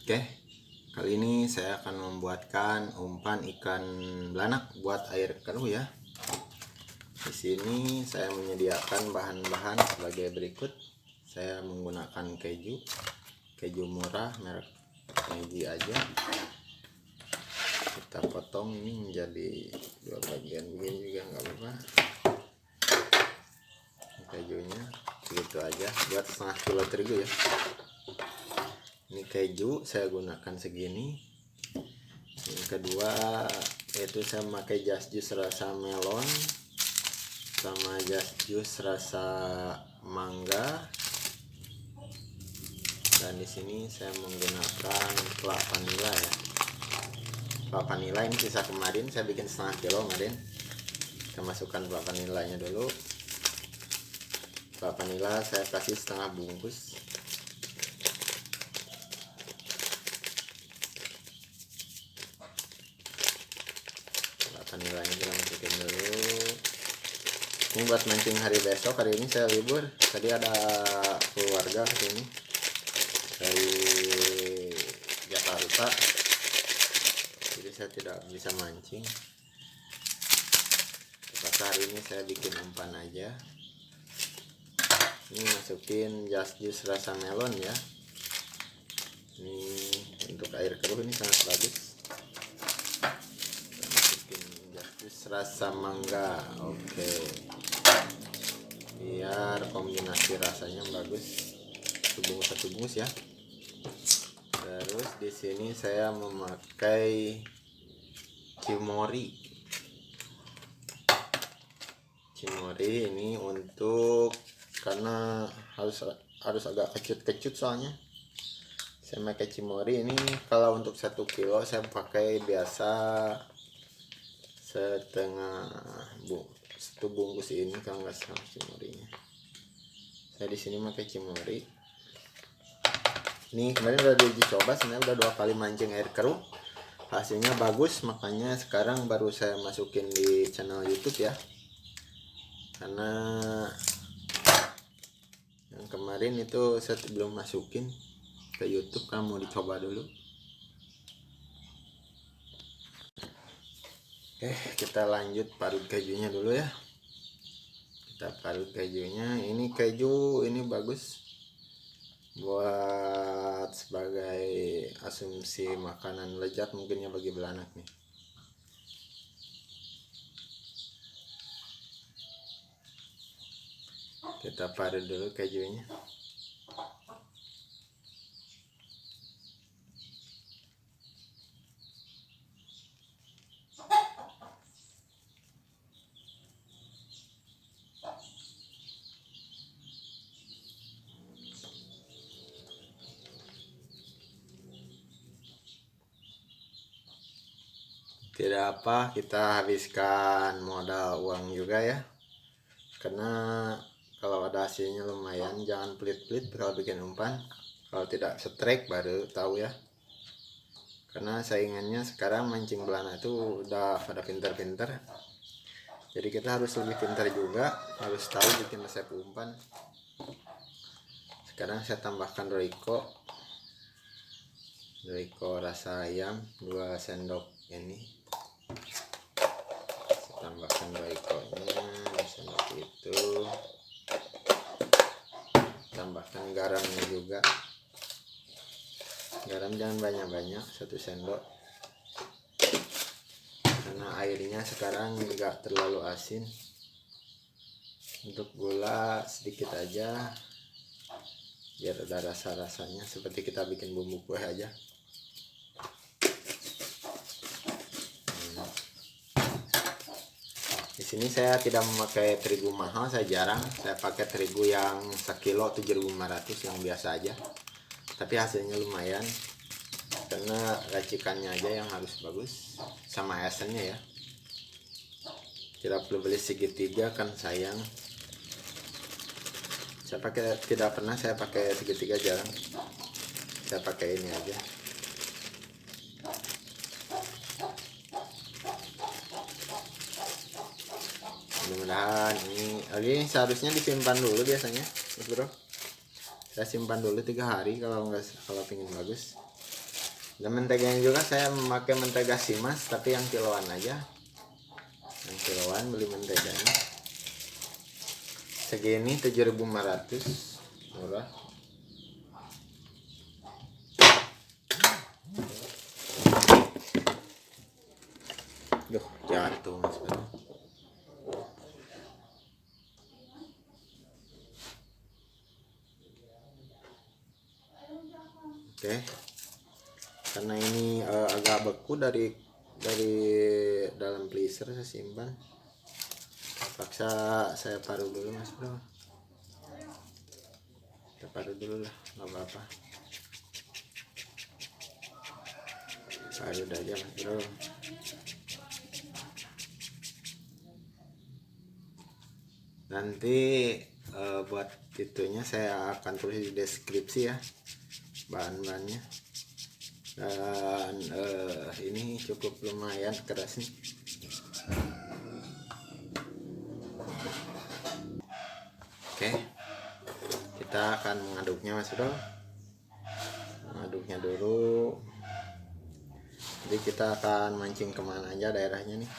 Oke, kali ini saya akan membuatkan umpan ikan belanak buat air keruh ya. Di sini saya menyediakan bahan-bahan sebagai berikut. Saya menggunakan keju murah merek Maggi aja. Kita potong ini menjadi dua bagian begini juga nggak apa-apa. Kejunya segitu aja buat setengah kilo terigu ya. Ini keju saya gunakan segini. Yang kedua yaitu saya memakai just juice rasa melon sama just juice rasa mangga, dan di sini saya menggunakan kelapa vanila ya. Kelapa vanila ini sisa kemarin, saya bikin setengah kilo kemarin. Kita masukkan kelapa vanilanya dulu. Kelapa vanila saya kasih setengah bungkus. Vanilanya kita masukin dulu. Ini buat mancing hari besok. Hari ini saya libur. Tadi ada keluarga kesini dari Jakarta, jadi saya tidak bisa mancing. Terpaksa hari ini saya bikin umpan aja. Ini masukin just juice rasa melon ya. Ini untuk air keruh ini sangat bagus. Rasa mangga, oke, biar kombinasi rasanya bagus. Satu bungkus ya. Terus di sini saya memakai cimori ini untuk, karena harus agak kecut soalnya saya pakai cimori ini. Kalau untuk 1 kilo saya pakai biasa satu bungkus ini kalau nggak salah cimorinya. Saya di sini pakai cimori. Ini kemarin udah diuji coba, sebenarnya udah 2 kali mancing air keruh, hasilnya bagus, makanya sekarang baru saya masukin di channel YouTube ya. Karena yang kemarin itu saya belum masukin ke YouTube, kan mau dicoba dulu. Oke, kita lanjut parut kejunya dulu ya. Kita parut kejunya. Ini keju ini bagus buat sebagai asumsi makanan lezat mungkin ya bagi belanak nih. Kita parut dulu kejunya. Tidak apa, kita habiskan modal uang juga ya. Karena kalau ada hasilnya lumayan, jangan pelit-pelit kalau bikin umpan. Kalau tidak strike baru tahu ya. Karena saingannya sekarang mancing belanak itu udah pada pinter-pinter. Jadi kita harus lebih pintar juga, harus tahu bikin resep umpan. Sekarang saya tambahkan Royco rasa ayam 2 sendok ini. Saya tambahkan Royco-nya 2 sendok itu. Tambahkan garamnya juga. Garam jangan banyak-banyak, 1 sendok. Karena airnya sekarang enggak terlalu asin. Untuk gula sedikit aja, biar ada rasa-rasanya seperti kita bikin bumbu kue aja. Di sini saya tidak memakai terigu mahal, saya jarang. Saya pakai terigu yang 1 kilo 7.500 yang biasa aja. Tapi hasilnya lumayan. Karena racikannya aja yang harus bagus, sama esennya ya. Tidak perlu beli segitiga kan sayang. Tidak pernah saya pakai segitiga, jarang. Saya pakai ini aja. Mudah-mudahan ini seharusnya disimpan dulu biasanya, bro. Saya simpan dulu 3 hari kalau pengen bagus. Dan menteganya juga saya memakai mentega Simas, tapi yang kiloan aja. Yang kiloan beli menteganya. Segini 7.500, murah. Duh, jatuh mas. Oke. Karena ini agak beku dari dalam freezer, saya simpan. Paksa saya paruh dulu mas bro. Kita paruh dulu lah, nggak apa-apa. Paruh aja mas bro. Nanti buat itunya saya akan tulis di deskripsi ya, bahan-bahannya. Dan ini cukup lumayan keras nih. Oke, kita akan mengaduknya mas bro. Mengaduknya dulu. Jadi kita akan mancing kemana aja daerahnya nih.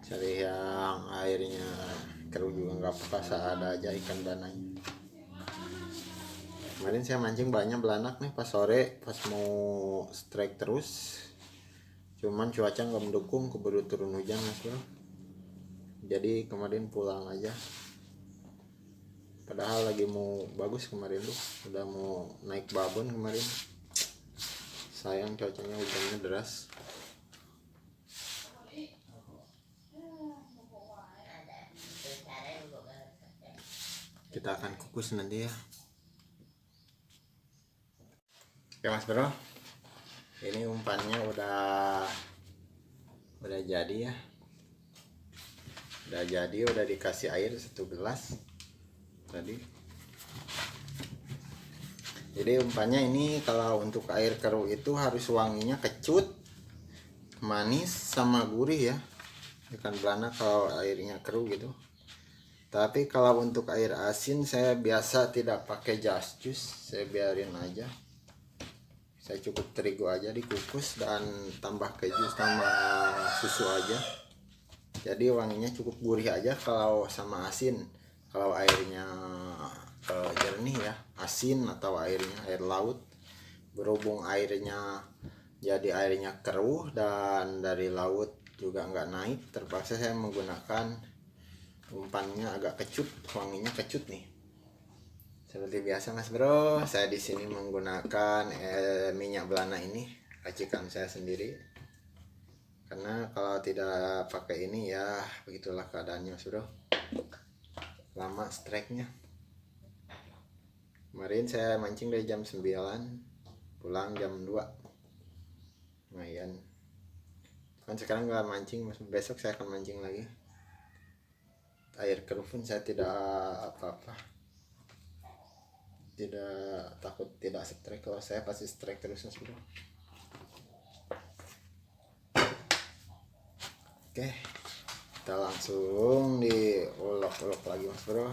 Cari yang airnya keruh juga nggak apa-apa, ada aja ikan belananya. Kemarin saya mancing banyak belanak nih pas sore, pas mau strike terus. Cuman cuaca nggak mendukung, keburu turun hujan mas bro. Jadi kemarin pulang aja. Padahal lagi mau bagus kemarin tuh, udah mau naik babon kemarin. Sayang cuacanya hujannya deras. Kita akan kukus nanti ya. Oke mas bro, ini umpannya udah jadi ya. Udah dikasih air 1 gelas tadi. Jadi umpannya ini kalau untuk air keruh itu harus wanginya kecut, manis sama gurih ya. Ikan belanak kalau airnya keruh gitu. Tapi kalau untuk air asin saya biasa tidak pakai just juice, saya biarin aja. Saya cukup terigu aja dikukus dan tambah keju sama susu aja. Jadi wanginya cukup gurih aja kalau sama asin. Kalau airnya jernih ya, asin atau airnya air laut. Berhubung airnya jadi airnya keruh dan dari laut juga nggak naik, terpaksa saya menggunakan umpannya agak kecut, wanginya kecut nih. Seperti biasa mas bro, saya di sini menggunakan minyak belana ini, racikan saya sendiri. Karena kalau tidak pakai ini ya begitulah keadaannya mas bro. Lama strike-nya. Kemarin saya mancing dari jam 9, pulang jam 2. Lumayan. Kan sekarang nggak mancing, besok saya akan mancing lagi. Air keruh pun saya tidak apa-apa. Tidak takut tidak strike, kalau saya pasti strike terus mas bro. Oke, kita langsung diulek-ulek lagi mas bro.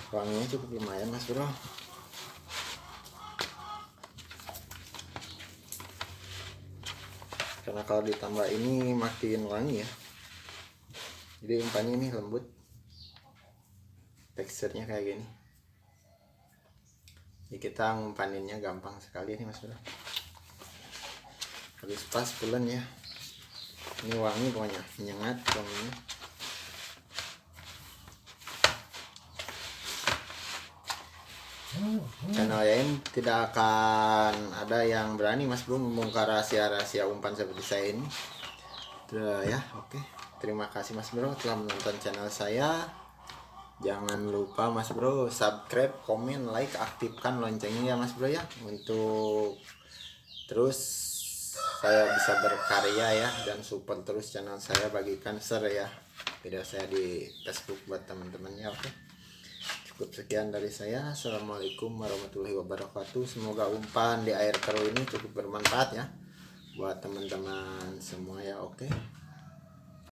Wanginya cukup lumayan mas bro. Karena kalau ditambah ini makin wangi ya. Jadi umpannya ini lembut, teksturnya kayak gini. Jadi kita ngumpaninnya gampang sekali nih mas bro. Habis pas pulen ya. Ini wangi pokoknya, menyengat wanginya. Channel lain tidak akan ada yang berani mas bro membongkar rahasia-rahasia umpan seperti saya ini. Ya oke. Terima kasih mas bro telah menonton channel saya. Jangan lupa mas bro subscribe, komen, like, aktifkan loncengnya ya mas bro ya, untuk terus saya bisa berkarya ya, dan support terus channel saya, bagikan share ya video saya di Facebook buat teman-temannya. Oke, cukup sekian dari saya. Assalamualaikum warahmatullahi wabarakatuh. Semoga umpan di air keruh ini cukup bermanfaat ya buat teman-teman semua ya. Oke.